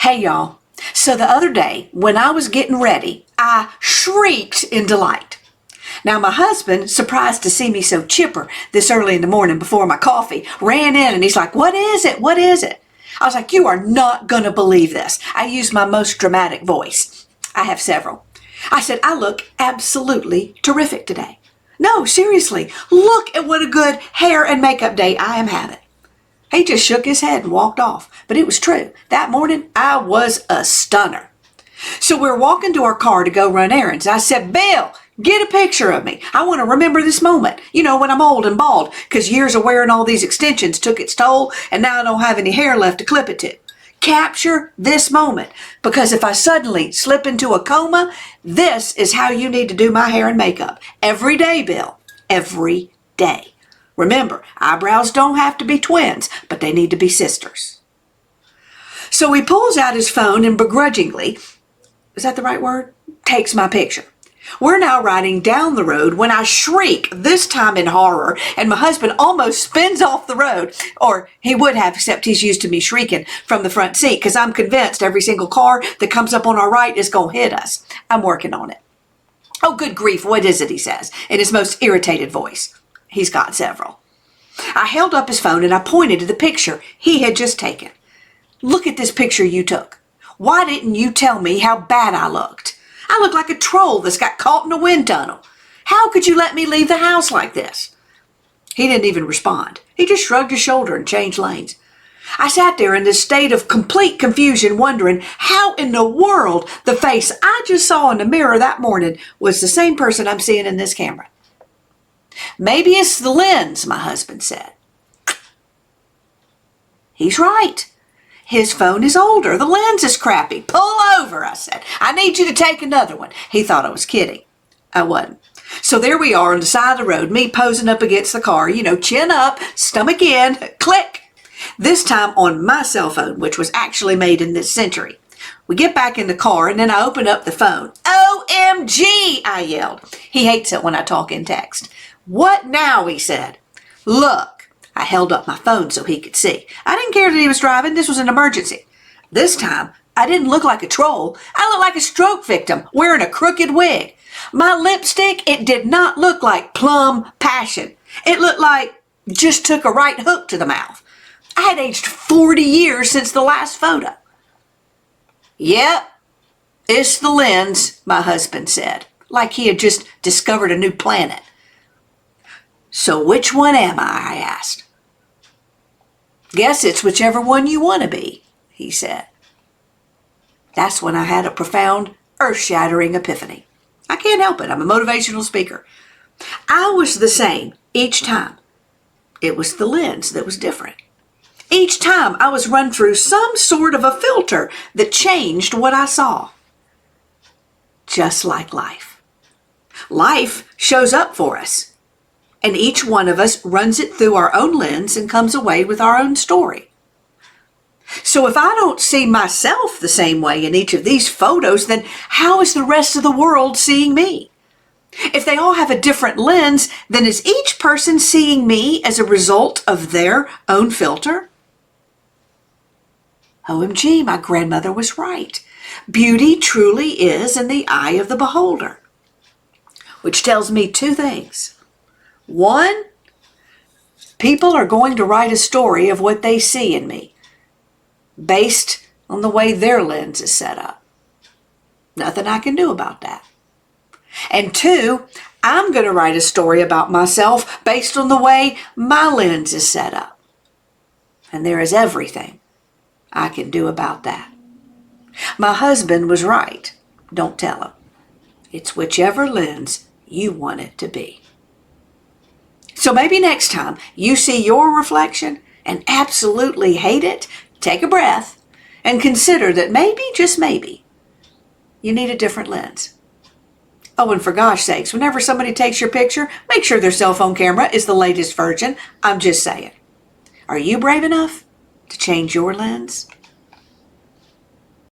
Hey y'all, so the other day when I was getting ready, I shrieked in delight. Now my husband, surprised to see me so chipper this early in the morning before my coffee, ran in and he's like, "What is it? What is it?" I was like, "You are not going to believe this." I used my most dramatic voice. I have several. I said, "I look absolutely terrific today. No, seriously, look at what a good hair and makeup day I am having." He just shook his head and walked off. But it was true. That morning, I was a stunner. So we're walking to our car to go run errands. I said, "Bill, get a picture of me. I want to remember this moment. You know, when I'm old and bald, because years of wearing all these extensions took its toll, and now I don't have any hair left to clip it to. Capture this moment, because if I suddenly slip into a coma, this is how you need to do my hair and makeup. Every day, Bill. Every day. Remember, eyebrows don't have to be twins, but they need to be sisters." So he pulls out his phone and begrudgingly, is that the right word? Takes my picture. We're now riding down the road when I shriek, this time in horror, and my husband almost spins off the road, or he would have, except he's used to me shrieking from the front seat, because I'm convinced every single car that comes up on our right is going to hit us. I'm working on it. "Oh, good grief, what is it?" he says, in his most irritated voice. He's got several. I held up his phone and I pointed to the picture he had just taken. "Look at this picture you took. Why didn't you tell me how bad I looked? I look like a troll that's got caught in a wind tunnel. How could you let me leave the house like this?" He didn't even respond. He just shrugged his shoulder and changed lanes. I sat there in this state of complete confusion, wondering how in the world the face I just saw in the mirror that morning was the same person I'm seeing in this camera. "Maybe it's the lens," my husband said. He's right. His phone is older. The lens is crappy. "Pull over," I said. "I need you to take another one." He thought I was kidding. I wasn't. So there we are on the side of the road, me posing up against the car, chin up, stomach in, click. This time on my cell phone, which was actually made in this century. We get back in the car and then I open up the phone. "OMG, I yelled. He hates it when I talk in text. "What now?" he said. "Look." I held up my phone so he could see. I didn't care that he was driving. This was an emergency. This time, I didn't look like a troll. I looked like a stroke victim wearing a crooked wig. My lipstick, it did not look like plum passion. It looked like just took a right hook to the mouth. I had aged 40 years since the last photo. "Yep, it's the lens," my husband said, like he had just discovered a new planet. "So which one am I?" asked. "Guess it's whichever one you want to be," he said. That's when I had a profound, earth-shattering epiphany. I can't help it. I'm a motivational speaker. I was the same each time. It was the lens that was different. Each time I was run through some sort of a filter that changed what I saw. Just like life. Life shows up for us. And each one of us runs it through our own lens and comes away with our own story. So if I don't see myself the same way in each of these photos, then how is the rest of the world seeing me? If they all have a different lens, then is each person seeing me as a result of their own filter? OMG, my grandmother was right. Beauty truly is in the eye of the beholder. Which tells me two things. One, people are going to write a story of what they see in me based on the way their lens is set up. Nothing I can do about that. And two, I'm going to write a story about myself based on the way my lens is set up. And there is everything I can do about that. My husband was right. Don't tell him. It's whichever lens you want it to be. So maybe next time you see your reflection and absolutely hate it, take a breath and consider that maybe, just maybe, you need a different lens. Oh, and for gosh sakes, whenever somebody takes your picture, make sure their cell phone camera is the latest version. I'm just saying. Are you brave enough to change your lens?